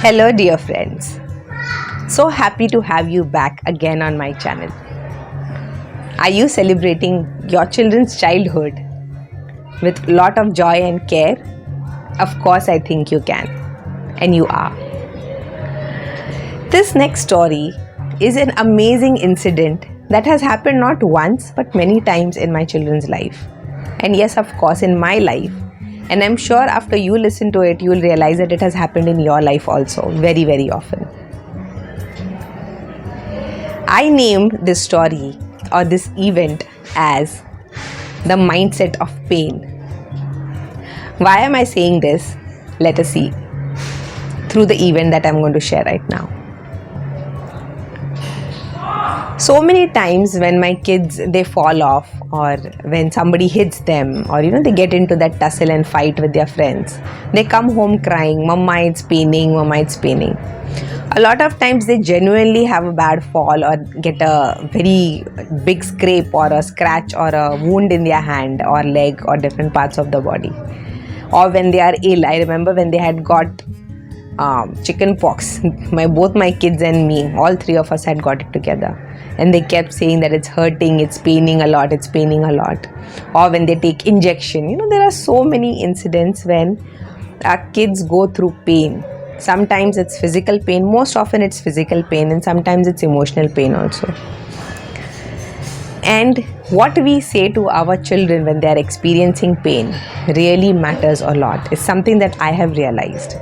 Hello, dear friends. So happy to have you back again on my channel. Are you celebrating your children's childhood with a lot of joy and care? Of course, I think you can, and you are. This next story is an amazing incident that has happened not once but many times in my children's life. And yes, of course, in my life. And I'm sure after you listen to it, you'll realize that it has happened in your life also, very, very often. I named this story or this event as the mindset of pain. Why am I saying this? Let us see through the event that I'm going to share right now. So many times when my kids, they fall off, or when somebody hits them, or they get into that tussle and fight with their friends, they come home crying, "Mama, it's paining, Mama, it's paining." A lot of times they genuinely have a bad fall or get a very big scrape or a scratch or a wound in their hand or leg or different parts of the body. Or when they are ill, I remember when they had got chicken pox, both my kids and me, all three of us had got it together, and they kept saying that it's hurting, it's paining a lot, it's paining a lot. Or when they take injection, there are so many incidents when our kids go through pain. Sometimes it's physical pain, most often it's physical pain, and sometimes it's emotional pain also. And what we say to our children when they are experiencing pain really matters a lot. It's something that I have realized.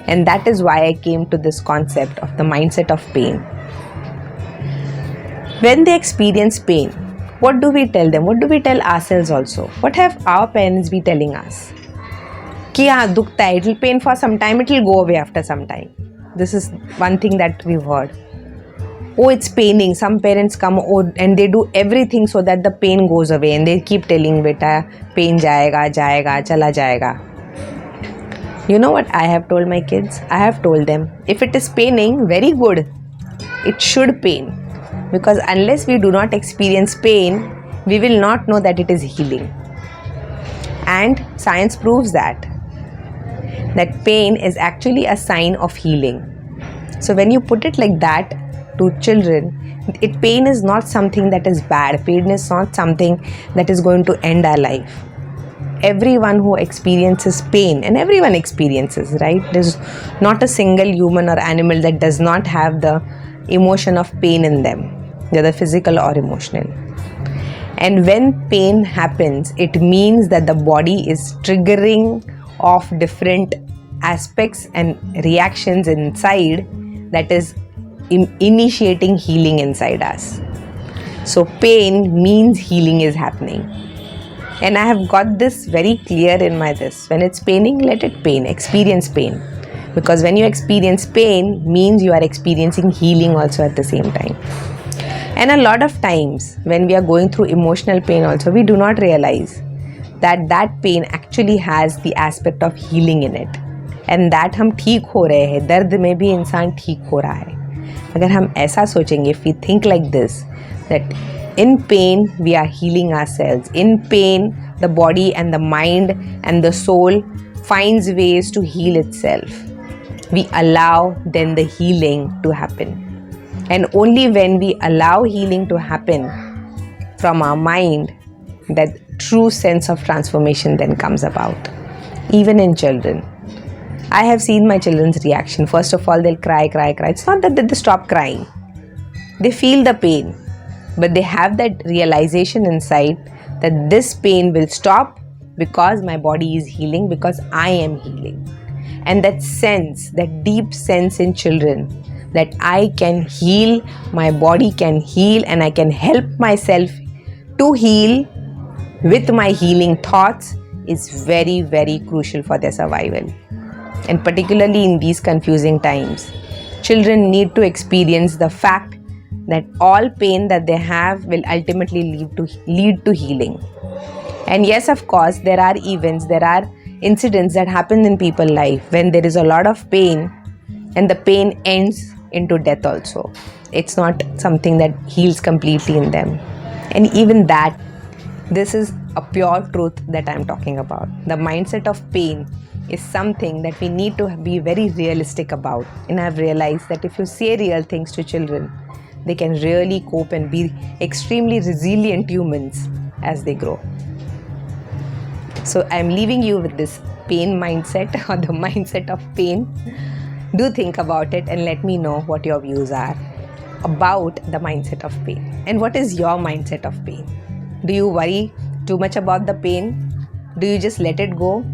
And that is why I came to this concept of the mindset of pain. When they experience pain, what do we tell them? What do we tell ourselves also? What have our parents been telling us? Ki haan, dukta hai, it will pain for some time, it will go away after some time. This is one thing that we've heard. Oh, it's paining. Some parents come and they do everything so that the pain goes away, and they keep telling beta, pain jayega, chala jayega. You know what I have told my kids? I have told them, if it is paining, very good. It should pain. Because unless we do not experience pain, we will not know that it is healing. And science proves that pain is actually a sign of healing. So when you put it like that to children, pain is not something that is bad. Pain is not something that is going to end our life. Everyone who experiences pain, and everyone experiences, right? There's not a single human or animal that does not have the emotion of pain in them, whether physical or emotional. And when pain happens, it means that the body is triggering off different aspects and reactions inside that is initiating healing inside us. So pain means healing is happening. And I have got this very clear in my this. When it's paining, let it pain. Experience pain. Because when you experience pain, means you are experiencing healing also at the same time. And a lot of times, when we are going through emotional pain also, we do not realize that pain actually has the aspect of healing in it. And that हम ठीक हो रहे हैं, दर्द में भी इंसान ठीक हो रहा है. अगर हम ऐसा सोचेंगे, if we think like this, that in pain, we are healing ourselves. In pain, the body and the mind and the soul finds ways to heal itself. We allow then the healing to happen. And only when we allow healing to happen from our mind, that true sense of transformation then comes about. Even in children. I have seen my children's reaction. First of all, they'll cry. It's not that they stop crying. They feel the pain. But they have that realization inside that this pain will stop because my body is healing, because I am healing. And that sense, that deep sense in children that I can heal, my body can heal, and I can help myself to heal with my healing thoughts is very, very crucial for their survival. And particularly in these confusing times, children need to experience the fact that all pain that they have will ultimately lead to healing. And yes, of course, there are events, there are incidents that happen in people's life when there is a lot of pain, and the pain ends into death also. It's not something that heals completely in them. And even that, this is a pure truth that I'm talking about. The mindset of pain is something that we need to be very realistic about. And I've realized that if you say real things to children, they can really cope and be extremely resilient humans as they grow. So I'm leaving you with this pain mindset, or the mindset of pain. Do think about it and let me know what your views are about the mindset of pain. And what is your mindset of pain? Do you worry too much about the pain? Do you just let it go?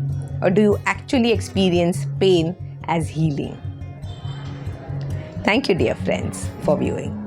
Or do you actually experience pain as healing? Thank you, dear friends, for viewing.